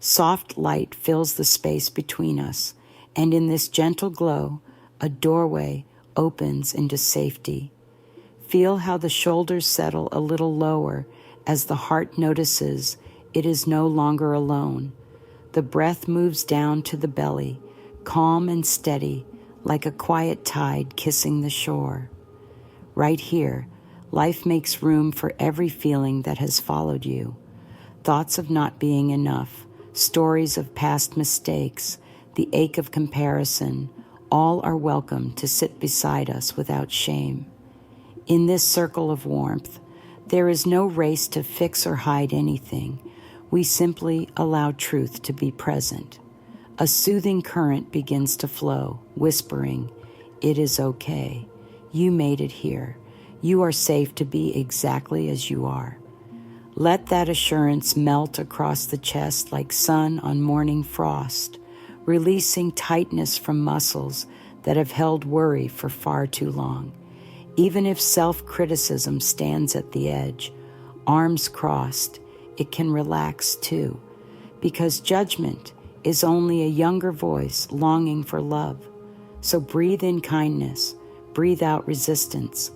Soft light fills the space between us, and in this gentle glow, a doorway opens into safety. Feel how the shoulders settle a little lower as the heart notices it is no longer alone. The breath moves down to the belly, calm and steady, like a quiet tide kissing the shore. Right here, life makes room for every feeling that has followed you. Thoughts of not being enough, stories of past mistakes, the ache of comparison, all are welcome to sit beside us without shame. In this circle of warmth, there is no race to fix or hide anything. We simply allow truth to be present. A soothing current begins to flow, whispering, "It is okay. You made it here. You are safe to be exactly as you are." Let that assurance melt across the chest like sun on morning frost, releasing tightness from muscles that have held worry for far too long. Even if self-criticism stands at the edge, arms crossed, it can relax too, because judgment is only a younger voice longing for love. So breathe in kindness, breathe out resistance.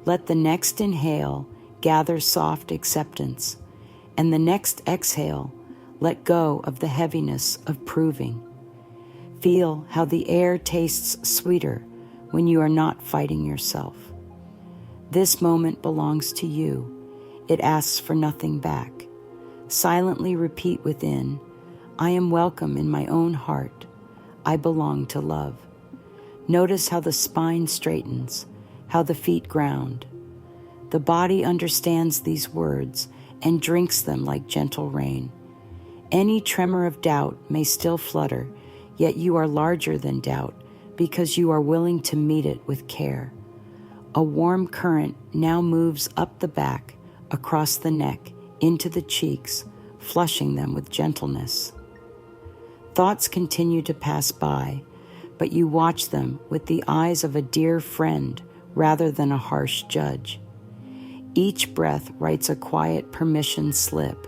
Let the next inhale gather soft acceptance, and the next exhale let go of the heaviness of proving. Feel how the air tastes sweeter when you are not fighting yourself. This moment belongs to you. It asks for nothing back. Silently repeat within, "I am welcome in my own heart. I belong to love." Notice how the spine straightens, how the feet ground. The body understands these words and drinks them like gentle rain. Any tremor of doubt may still flutter, yet you are larger than doubt because you are willing to meet it with care. A warm current now moves up the back, across the neck, into the cheeks, flushing them with gentleness. Thoughts continue to pass by, but you watch them with the eyes of a dear friend rather than a harsh judge. Each breath writes a quiet permission slip.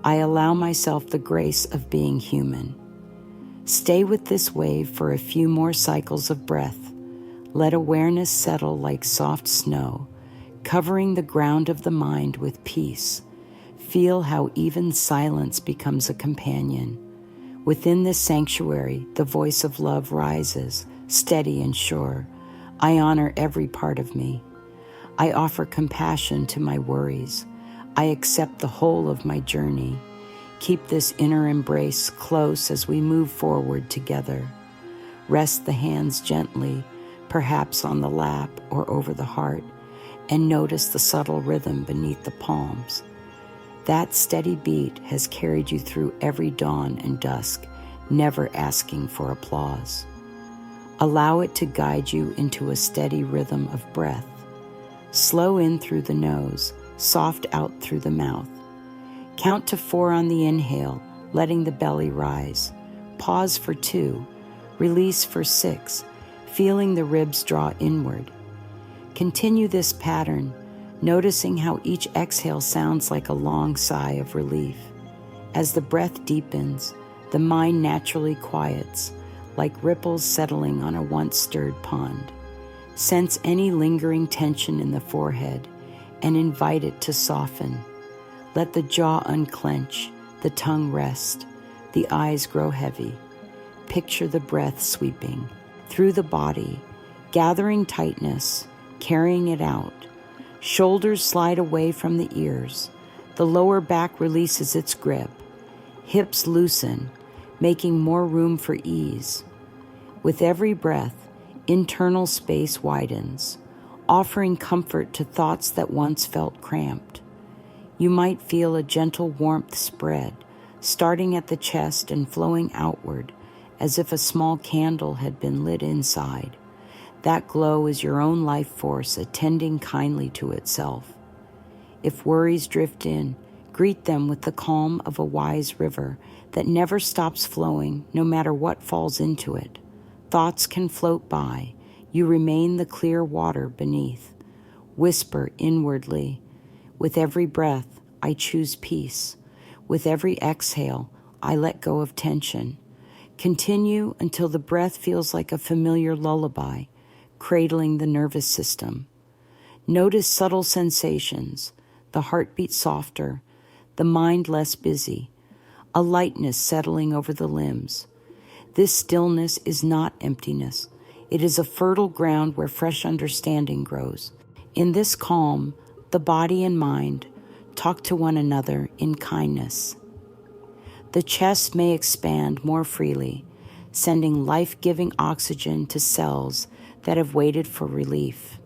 I allow myself the grace of being human. Stay with this wave for a few more cycles of breath. Let awareness settle like soft snow, covering the ground of the mind with peace. Feel how even silence becomes a companion. Within this sanctuary, the voice of love rises, steady and sure. I honor every part of me. I offer compassion to my worries. I accept the whole of my journey. Keep this inner embrace close as we move forward together. Rest the hands gently, perhaps on the lap or over the heart, and notice the subtle rhythm beneath the palms. That steady beat has carried you through every dawn and dusk, never asking for applause. Allow it to guide you into a steady rhythm of breath. Slow in through the nose, soft out through the mouth. Count to 4 on the inhale, letting the belly rise. Pause for 2, release for 6, feeling the ribs draw inward. Continue this pattern, noticing how each exhale sounds like a long sigh of relief. As the breath deepens, the mind naturally quiets, like ripples settling on a once-stirred pond. Sense any lingering tension in the forehead and invite it to soften. Let the jaw unclench, the tongue rest, the eyes grow heavy. Picture the breath sweeping through the body, gathering tightness, carrying it out. Shoulders slide away from the ears. The lower back releases its grip. Hips loosen, making more room for ease. With every breath, internal space widens, offering comfort to thoughts that once felt cramped. You might feel a gentle warmth spread, starting at the chest and flowing outward, as if a small candle had been lit inside. That glow is your own life force attending kindly to itself. If worries drift in, greet them with the calm of a wise river that never stops flowing no matter what falls into it. Thoughts can float by. You remain the clear water beneath. Whisper inwardly, with every breath, I choose peace. With every exhale, I let go of tension. Continue until the breath feels like a familiar lullaby, cradling the nervous system. Notice subtle sensations, the heartbeat softer, the mind less busy, a lightness settling over the limbs. This stillness is not emptiness. It is a fertile ground where fresh understanding grows. In this calm, the body and mind talk to one another in kindness. The chest may expand more freely, sending life-giving oxygen to cells that have waited for relief.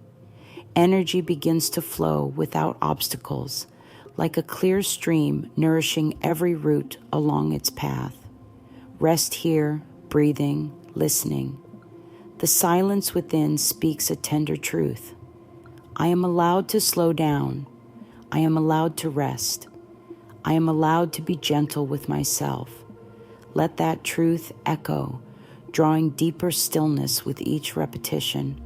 Energy begins to flow without obstacles, like a clear stream nourishing every root along its path. Rest here, breathing, listening. The silence within speaks a tender truth. I am allowed to slow down. I am allowed to rest. I am allowed to be gentle with myself. Let that truth echo, drawing deeper stillness with each repetition.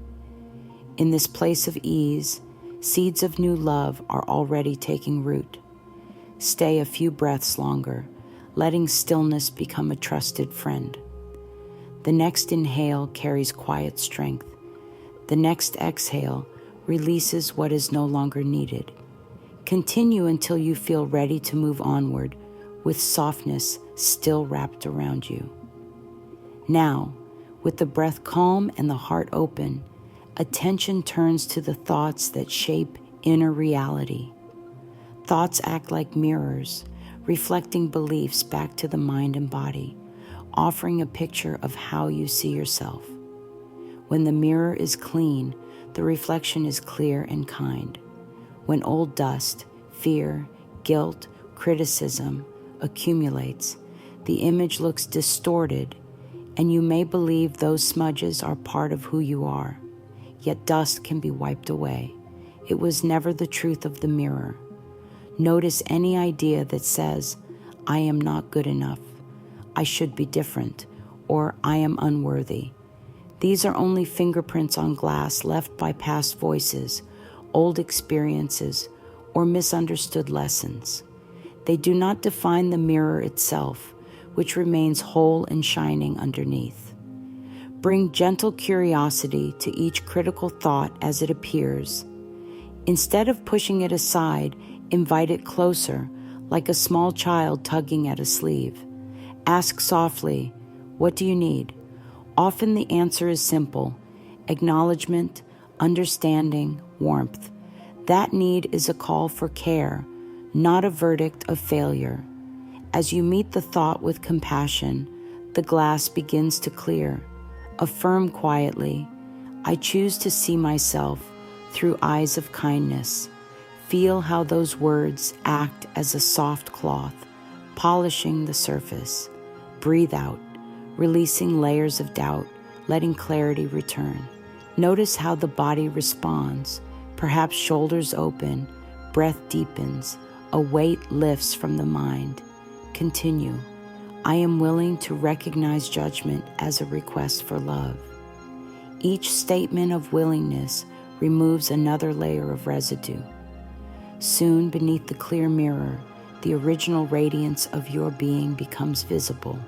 In this place of ease, seeds of new love are already taking root. Stay a few breaths longer, letting stillness become a trusted friend. The next inhale carries quiet strength. The next exhale releases what is no longer needed. Continue until you feel ready to move onward, with softness still wrapped around you. Now, with the breath calm and the heart open, attention turns to the thoughts that shape inner reality. Thoughts act like mirrors, reflecting beliefs back to the mind and body, offering a picture of how you see yourself. When the mirror is clean, the reflection is clear and kind. When old dust, fear, guilt, criticism accumulates, the image looks distorted, and you may believe those smudges are part of who you are. Yet dust can be wiped away. It was never the truth of the mirror. Notice any idea that says, I am not good enough, I should be different, or I am unworthy. These are only fingerprints on glass left by past voices, old experiences, or misunderstood lessons. They do not define the mirror itself, which remains whole and shining underneath. Bring gentle curiosity to each critical thought as it appears. Instead of pushing it aside, invite it closer, like a small child tugging at a sleeve. Ask softly, what do you need? Often the answer is simple: acknowledgement, understanding, warmth. That need is a call for care, not a verdict of failure. As you meet the thought with compassion, the glass begins to clear. Affirm quietly, I choose to see myself through eyes of kindness. Feel how those words act as a soft cloth, polishing the surface. Breathe out, releasing layers of doubt, letting clarity return. Notice how the body responds. Perhaps shoulders open, breath deepens, a weight lifts from the mind. Continue. I am willing to recognize judgment as a request for love. Each statement of willingness removes another layer of residue. Soon, beneath the clear mirror, the original radiance of your being becomes visible.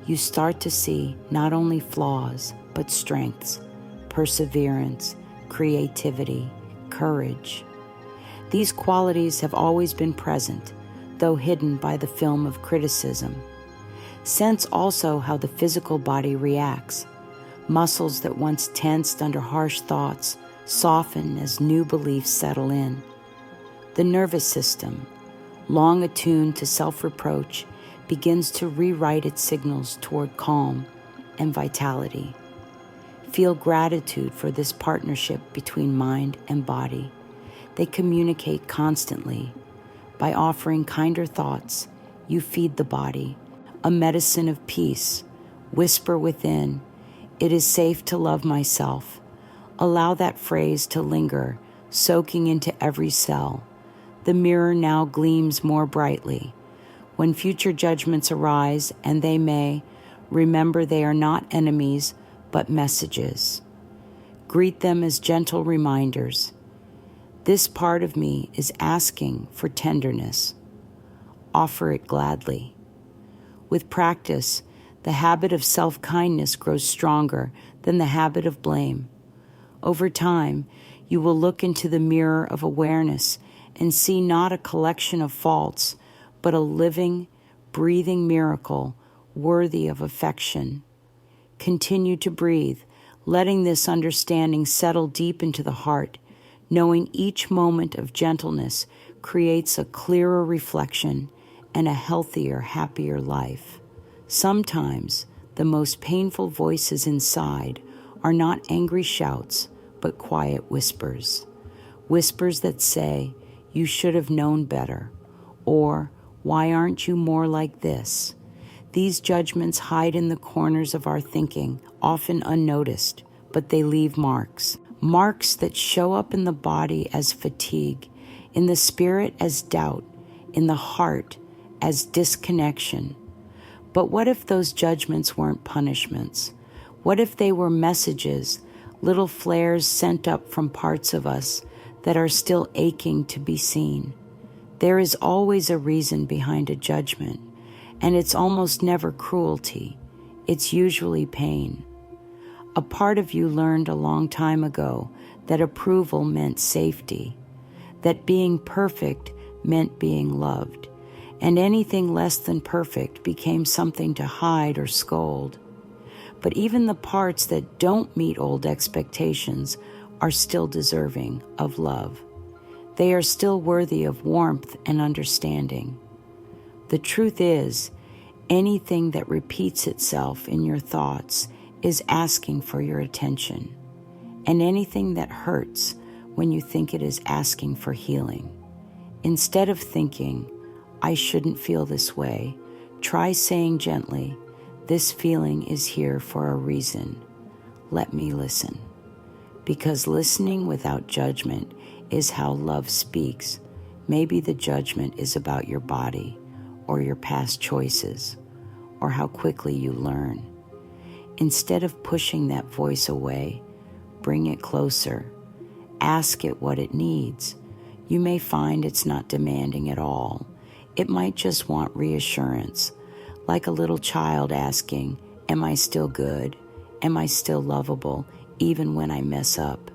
You start to see not only flaws, but strengths, perseverance, creativity, courage. These qualities have always been present, though hidden by the film of criticism. Sense also how the physical body reacts. Muscles that once tensed under harsh thoughts soften as new beliefs settle in. The nervous system, long attuned to self-reproach, begins to rewrite its signals toward calm and vitality. Feel gratitude for this partnership between mind and body. They communicate constantly. By offering kinder thoughts, you feed the body, a medicine of peace. Whisper within, it is safe to love myself. Allow that phrase to linger, soaking into every cell. The mirror now gleams more brightly. When future judgments arise, and they may, remember they are not enemies, but messages. Greet them as gentle reminders. This part of me is asking for tenderness. Offer it gladly. With practice, the habit of self-kindness grows stronger than the habit of blame. Over time, you will look into the mirror of awareness and see not a collection of faults, but a living, breathing miracle worthy of affection. Continue to breathe, letting this understanding settle deep into the heart, knowing each moment of gentleness creates a clearer reflection and a healthier, happier life. Sometimes the most painful voices inside are not angry shouts, but quiet whispers. Whispers that say, "You should have known better," or "Why aren't you more like this?" These judgments hide in the corners of our thinking, often unnoticed, but they leave marks. Marks that show up in the body as fatigue, in the spirit as doubt, in the heart as disconnection. But what if those judgments weren't punishments? What if they were messages, little flares sent up from parts of us that are still aching to be seen? There is always a reason behind a judgment, and it's almost never cruelty. It's usually pain. A part of you learned a long time ago that approval meant safety, that being perfect meant being loved, and anything less than perfect became something to hide or scold. But even the parts that don't meet old expectations are still deserving of love. They are still worthy of warmth and understanding. The truth is, anything that repeats itself in your thoughts is asking for your attention, and anything that hurts when you think it is asking for healing. Instead of thinking, "I shouldn't feel this way," try saying gently, "This feeling is here for a reason. Let me listen." Because listening without judgment is how love speaks. Maybe the judgment is about your body, or your past choices, or how quickly you learn. Instead of pushing that voice away, bring it closer. Ask it what it needs. You may find it's not demanding at all. It might just want reassurance, like a little child asking, "Am I still good? Am I still lovable, even when I mess up?"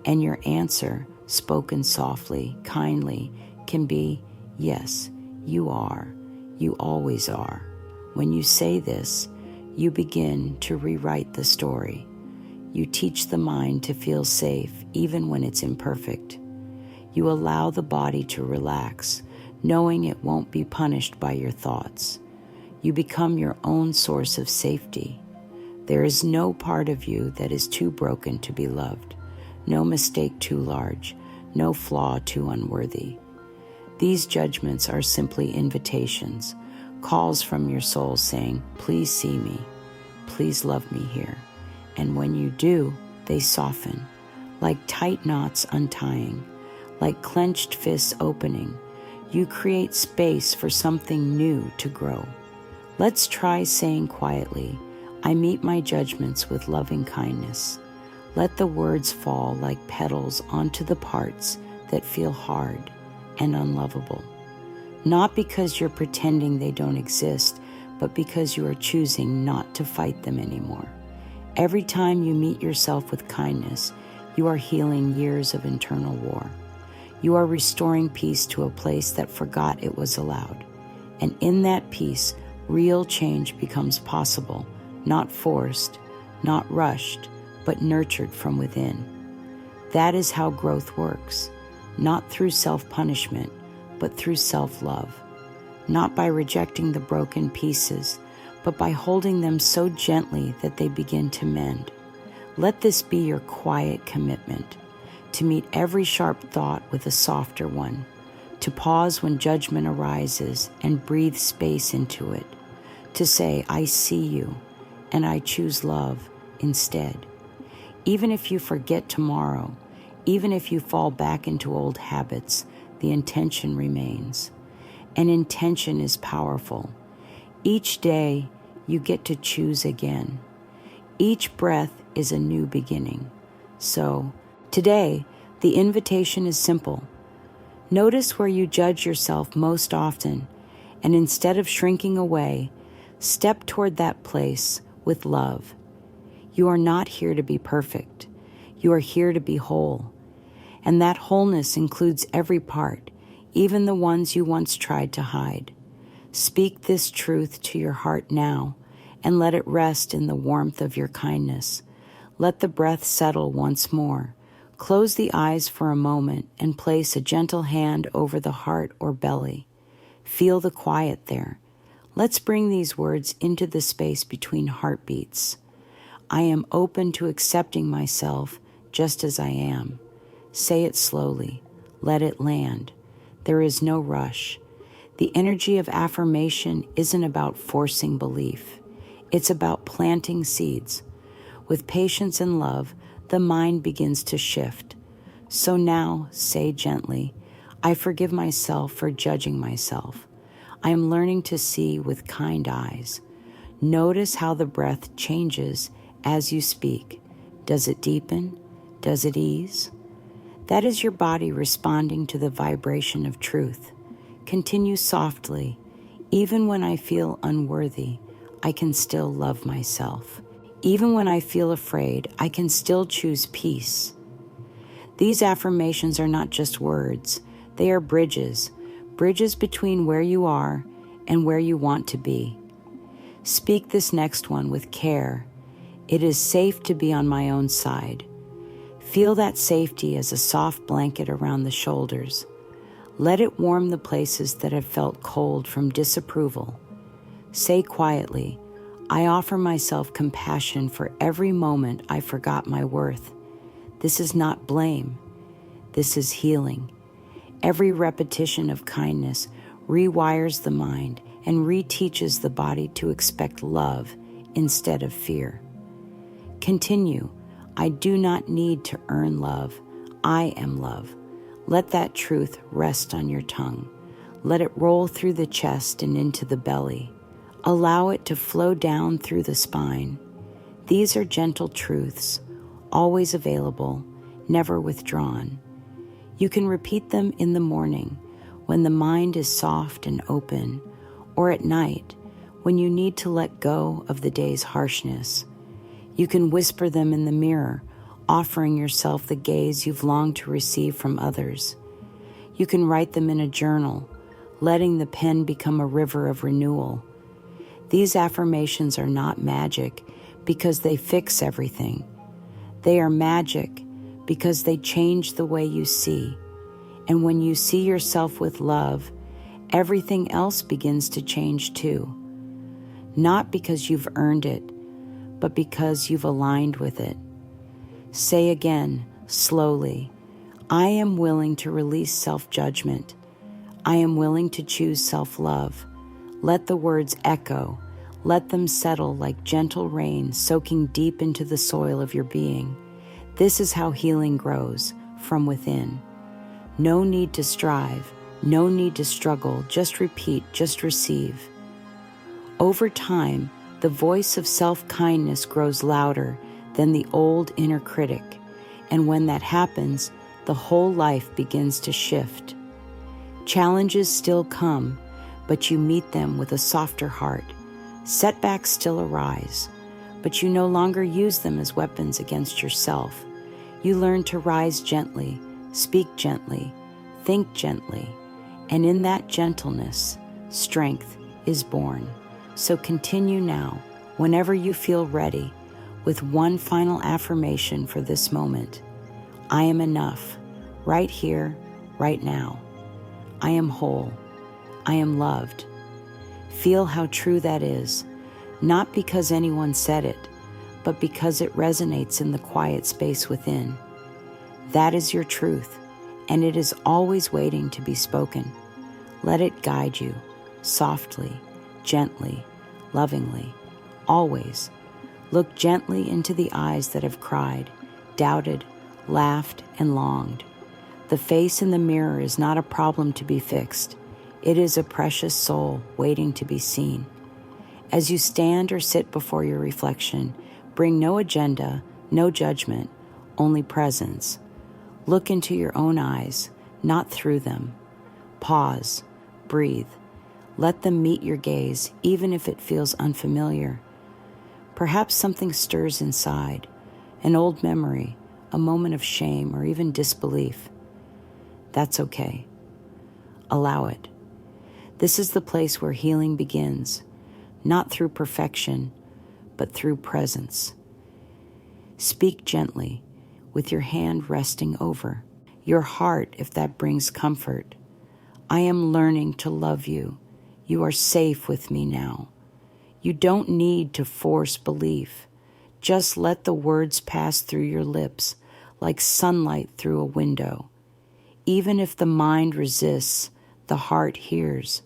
And your answer, spoken softly, kindly, can be, "Yes, you are. You always are." When you say this, you begin to rewrite the story. You teach the mind to feel safe even when it's imperfect. You allow the body to relax, knowing it won't be punished by your thoughts. You become your own source of safety. There is no part of you that is too broken to be loved, no mistake too large, no flaw too unworthy. These judgments are simply invitations, calls from your soul saying, "Please see me, please love me here." And when you do, they soften, like tight knots untying, like clenched fists opening. You create space for something new to grow. Let's try saying quietly, "I meet my judgments with loving kindness." Let the words fall like petals onto the parts that feel hard and unlovable. Not because you're pretending they don't exist, but because you are choosing not to fight them anymore. Every time you meet yourself with kindness, you are healing years of internal war. You are restoring peace to a place that forgot it was allowed. And in that peace, real change becomes possible, not forced, not rushed, but nurtured from within. That is how growth works, not through self-punishment, but through self-love. Not by rejecting the broken pieces, but by holding them so gently that they begin to mend. Let this be your quiet commitment, to meet every sharp thought with a softer one, to pause when judgment arises and breathe space into it, to say, "I see you, and I choose love instead." Even if you forget tomorrow, even if you fall back into old habits, the intention remains. And intention is powerful. Each day, you get to choose again. Each breath is a new beginning. So, today, the invitation is simple. Notice where you judge yourself most often, and instead of shrinking away, Step toward that place with love. You are not here to be perfect. You are here to be whole. And that wholeness includes every part, even the ones you once tried to hide. Speak this truth to your heart now, and let it rest in the warmth of your kindness. Let the breath settle once more. Close the eyes for a moment and place a gentle hand over the heart or belly. Feel the quiet there. Let's bring these words into the space between heartbeats. I am open to accepting myself just as I am. Say it slowly. Let it land. There is no rush. The energy of affirmation isn't about forcing belief. It's about planting seeds. With patience and love, the mind begins to shift. So now, say gently, I forgive myself for judging myself. I am learning to see with kind eyes. Notice how the breath changes as you speak. Does it deepen? Does it ease? That is your body responding to the vibration of truth. Continue softly. Even when I feel unworthy, I can still love myself. Even when I feel afraid, I can still choose peace. These affirmations are not just words. They are bridges between where you are and where you want to be. Speak this next one with care. It is safe to be on my own side. Feel that safety as a soft blanket around the shoulders. Let it warm the places that have felt cold from disapproval. Say quietly, I offer myself compassion for every moment I forgot my worth. This is not blame. This is healing. Every repetition of kindness rewires the mind and reteaches the body to expect love instead of fear. Continue. I do not need to earn love. I am love. Let that truth rest on your tongue. Let it roll through the chest and into the belly. Allow it to flow down through the spine. These are gentle truths, always available, never withdrawn. You can repeat them in the morning when the mind is soft and open, or at night when you need to let go of the day's harshness. You can whisper them in the mirror, offering yourself the gaze you've longed to receive from others. You can write them in a journal, letting the pen become a river of renewal. These affirmations are not magic because they fix everything. They are magic because they change the way you see. And when you see yourself with love, everything else begins to change too. Not because you've earned it, but because you've aligned with it. Say again, slowly, I am willing to release self-judgment. I am willing to choose self-love. Let the words echo. Let them settle like gentle rain soaking deep into the soil of your being. This is how healing grows, from within. No need to strive, no need to struggle, just repeat, just receive. Over time, the voice of self-kindness grows louder than the old inner critic, and when that happens, the whole life begins to shift. Challenges still come, but you meet them with a softer heart. Setbacks still arise, but you no longer use them as weapons against yourself. You learn to rise gently, speak gently, think gently, and in that gentleness, strength is born. So continue now, whenever you feel ready, with one final affirmation for this moment. I am enough, right here, right now. I am whole. I am loved. Feel how true that is, not because anyone said it, but because it resonates in the quiet space within. That is your truth, and it is always waiting to be spoken. Let it guide you, softly, gently, lovingly, always. Look gently into the eyes that have cried, doubted, laughed, and longed. The face in the mirror is not a problem to be fixed. It is a precious soul waiting to be seen. As you stand or sit before your reflection, bring no agenda, no judgment, only presence. Look into your own eyes, not through them. Pause, breathe. Let them meet your gaze, even if it feels unfamiliar. Perhaps something stirs inside, an old memory, a moment of shame, or even disbelief. That's okay. Allow it. This is the place where healing begins, not through perfection, but through presence. Speak gently, with your hand resting over your heart if that brings comfort. I am learning to love you. You are safe with me now. You don't need to force belief. Just let the words pass through your lips like sunlight through a window. Even if the mind resists, the heart hears.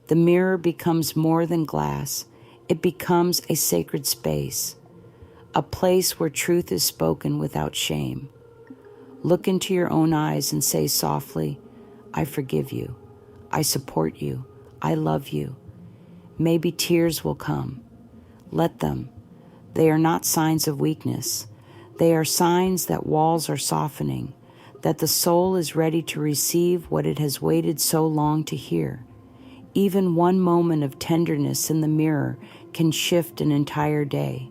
The mirror becomes more than glass. It becomes a sacred space, a place where truth is spoken without shame. Look into your own eyes and say softly, I forgive you. I support you. I love you. Maybe tears will come. Let them. They are not signs of weakness. They are signs that walls are softening, that the soul is ready to receive what it has waited so long to hear. Even one moment of tenderness in the mirror can shift an entire day.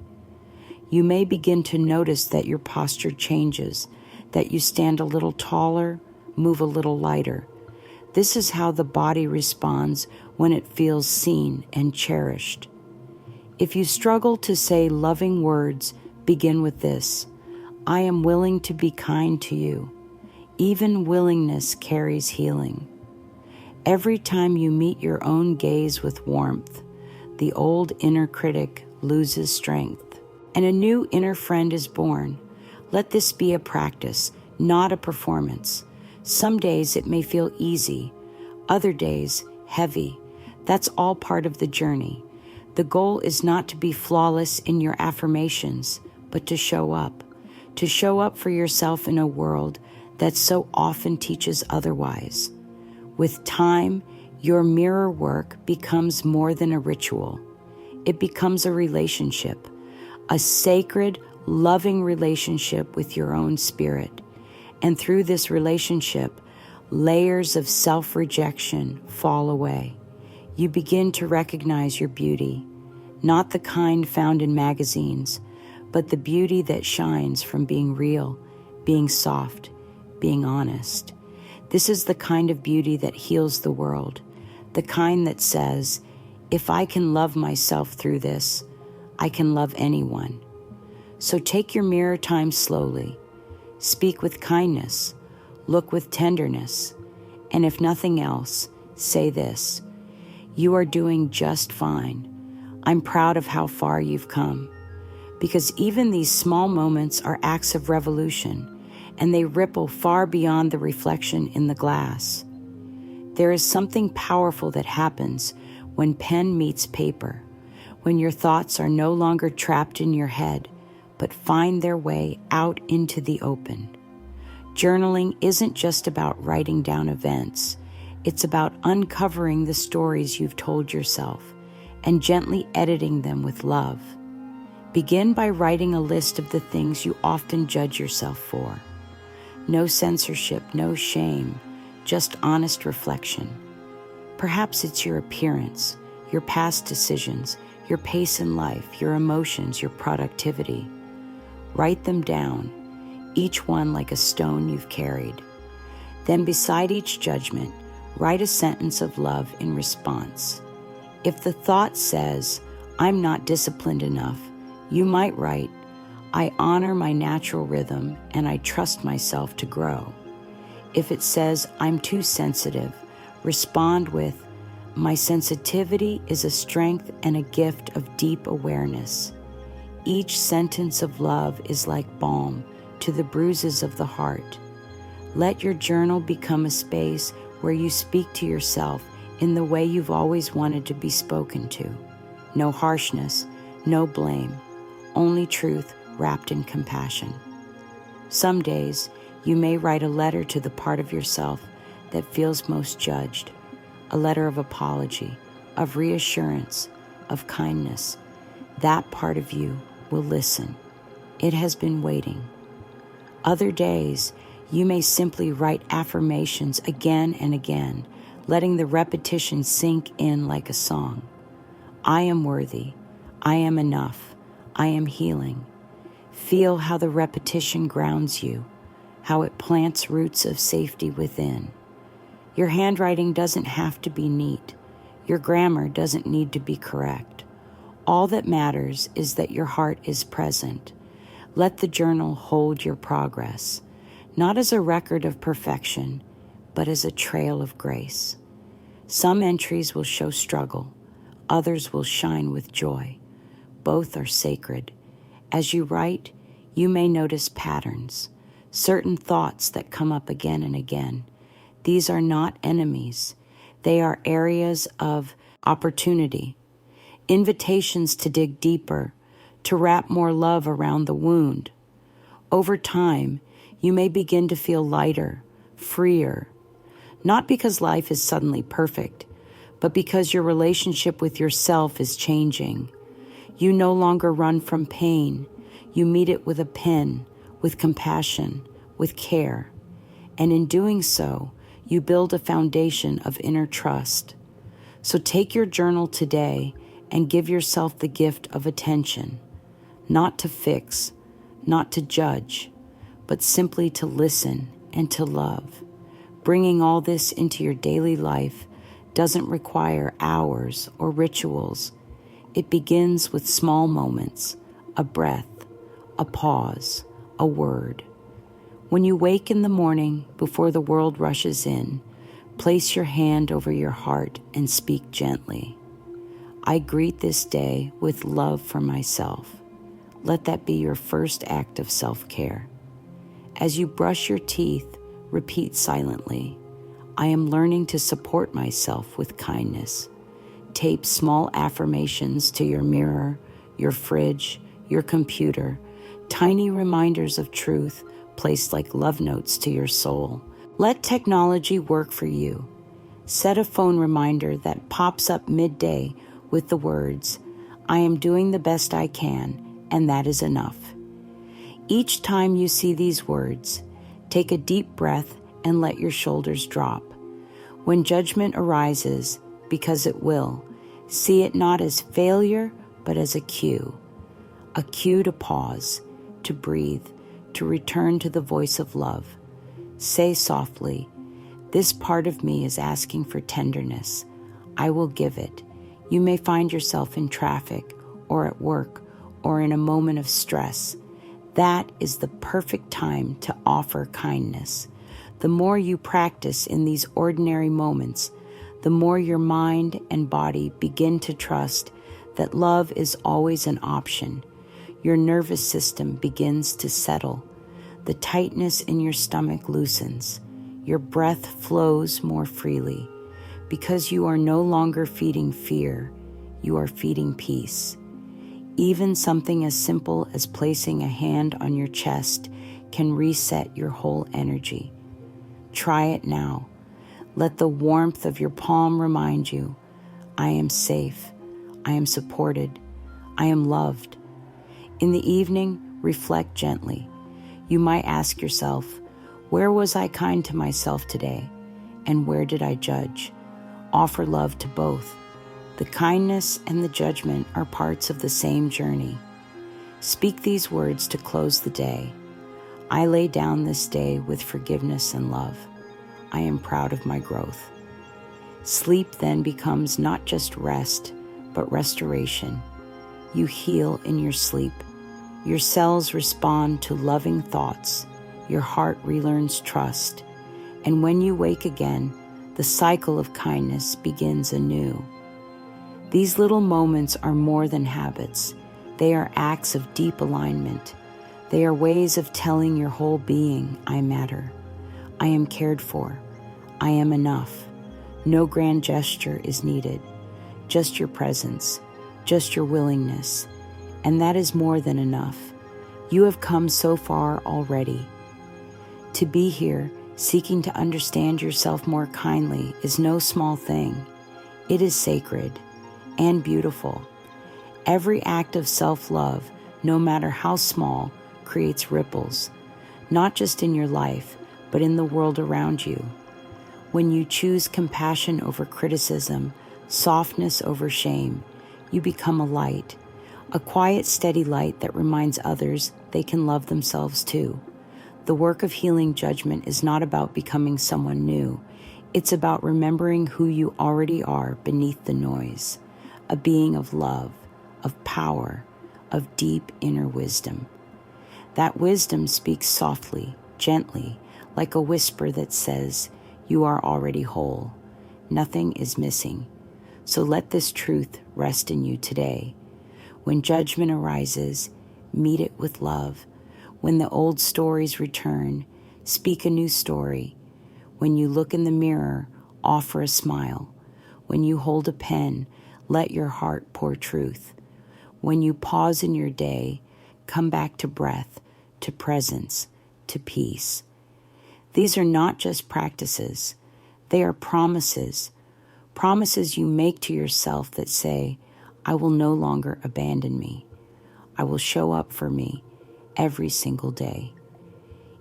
You may begin to notice that your posture changes, that you stand a little taller, move a little lighter. This is how the body responds when it feels seen and cherished. If you struggle to say loving words, begin with this: I am willing to be kind to you. Even willingness carries healing. Every time you meet your own gaze with warmth, the old inner critic loses strength, and a new inner friend is born. Let this be a practice, not a performance. Some days it may feel easy, other days heavy. That's all part of the journey. The goal is not to be flawless in your affirmations, but to show up for yourself in a world that so often teaches otherwise. With time, your mirror work becomes more than a ritual. It becomes a relationship, a sacred, loving relationship with your own spirit. And through this relationship, layers of self-rejection fall away. You begin to recognize your beauty, not the kind found in magazines, but the beauty that shines from being real, being soft, being honest. This is the kind of beauty that heals the world, the kind that says, if I can love myself through this, I can love anyone. So take your mirror time slowly. Speak with kindness. Look with tenderness. And if nothing else, say this: you are doing just fine. I'm proud of how far you've come. Because even these small moments are acts of revolution, and they ripple far beyond the reflection in the glass. There is something powerful that happens when pen meets paper, when your thoughts are no longer trapped in your head, but find their way out into the open. Journaling isn't just about writing down events. It's about uncovering the stories you've told yourself and gently editing them with love. Begin by writing a list of the things you often judge yourself for. No censorship, no shame, just honest reflection. Perhaps it's your appearance, your past decisions, your pace in life, your emotions, your productivity. Write them down, each one like a stone you've carried. Then beside each judgment, write a sentence of love in response. If the thought says, I'm not disciplined enough, you might write, I honor my natural rhythm and I trust myself to grow. If it says, I'm too sensitive, respond with, my sensitivity is a strength and a gift of deep awareness. Each sentence of love is like balm to the bruises of the heart. Let your journal become a space where you speak to yourself in the way you've always wanted to be spoken to. No harshness, no blame, only truth wrapped in compassion. Some days, you may write a letter to the part of yourself that feels most judged, a letter of apology, of reassurance, of kindness. That part of you will listen. It has been waiting. Other days, you may simply write affirmations again and again, letting the repetition sink in like a song. I am worthy. I am enough. I am healing. Feel how the repetition grounds you, how it plants roots of safety within. Your handwriting doesn't have to be neat. Your grammar doesn't need to be correct. All that matters is that your heart is present. Let the journal hold your progress, not as a record of perfection, but as a trail of grace. Some entries will show struggle, others will shine with joy. Both are sacred. As you write, you may notice patterns, certain thoughts that come up again and again. These are not enemies. They are areas of opportunity, invitations to dig deeper, to wrap more love around the wound. Over time, you may begin to feel lighter, freer, not because life is suddenly perfect, but because your relationship with yourself is changing. You no longer run from pain. You meet it with a pen, with compassion, with care. And in doing so, you build a foundation of inner trust. So take your journal today and give yourself the gift of attention, not to fix, not to judge, but simply to listen and to love. Bringing all this into your daily life doesn't require hours or rituals. It begins with small moments, a breath, a pause, a word. When you wake in the morning before the world rushes in, place your hand over your heart and speak gently. I greet this day with love for myself. Let that be your first act of self-care. As you brush your teeth, repeat silently, I am learning to support myself with kindness. Tape small affirmations to your mirror, your fridge, your computer, tiny reminders of truth placed like love notes to your soul. Let technology work for you. Set a phone reminder that pops up midday with the words, I am doing the best I can, and that is enough. Each time you see these words, take a deep breath and let your shoulders drop. When judgment arises, because it will, see it not as failure, but as a cue to pause, to breathe, to return to the voice of love. Say softly, this part of me is asking for tenderness. I will give it. You may find yourself in traffic or at work or in a moment of stress. That is the perfect time to offer kindness. The more you practice in these ordinary moments, the more your mind and body begin to trust that love is always an option. Your nervous system begins to settle. The tightness in your stomach loosens. Your breath flows more freely. Because you are no longer feeding fear, you are feeding peace. Even something as simple as placing a hand on your chest can reset your whole energy. Try it now. Let the warmth of your palm remind you, I am safe, I am supported, I am loved. In the evening, reflect gently. You might ask yourself, where was I kind to myself today? And where did I judge? Offer love to both. The kindness and the judgment are parts of the same journey. Speak these words to close the day. I lay down this day with forgiveness and love. I am proud of my growth. Sleep then becomes not just rest, but restoration. You heal in your sleep. Your cells respond to loving thoughts. Your heart relearns trust. And when you wake again, the cycle of kindness begins anew. These little moments are more than habits. They are acts of deep alignment. They are ways of telling your whole being, I matter. I am cared for. I am enough. No grand gesture is needed. Just your presence, just your willingness. And that is more than enough. You have come so far already. To be here, seeking to understand yourself more kindly, is no small thing. It is sacred and beautiful. Every act of self-love, no matter how small, creates ripples, not just in your life, but in the world around you. When you choose compassion over criticism, softness over shame, you become a light, a quiet, steady light that reminds others they can love themselves too. The work of healing judgment is not about becoming someone new. It's about remembering who you already are beneath the noise, a being of love, of power, of deep inner wisdom. That wisdom speaks softly, gently, like a whisper that says, "You are already whole. Nothing is missing." So let this truth rest in you today. When judgment arises, meet it with love. When the old stories return, speak a new story. When you look in the mirror, offer a smile. When you hold a pen, let your heart pour truth. When you pause in your day, come back to breath, to presence, to peace. These are not just practices. They are promises. Promises you make to yourself that say, "I will no longer abandon me. I will show up for me every single day."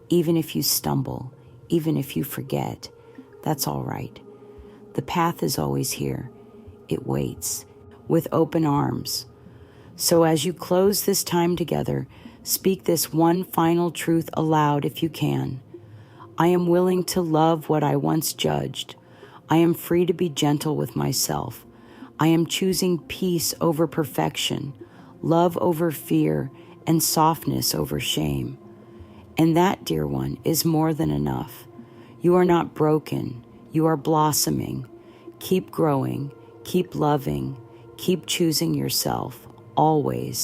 Even if you stumble, even if you forget, that's all right. The path is always here. It waits with open arms. So as you close this time together, speak this one final truth aloud if you can. I am willing to love what I once judged. I am free to be gentle with myself. I am choosing peace over perfection, love over fear, and softness over shame. And that, dear one, is more than enough. You are not broken. You are blossoming. Keep growing. Keep loving. Keep choosing yourself, always.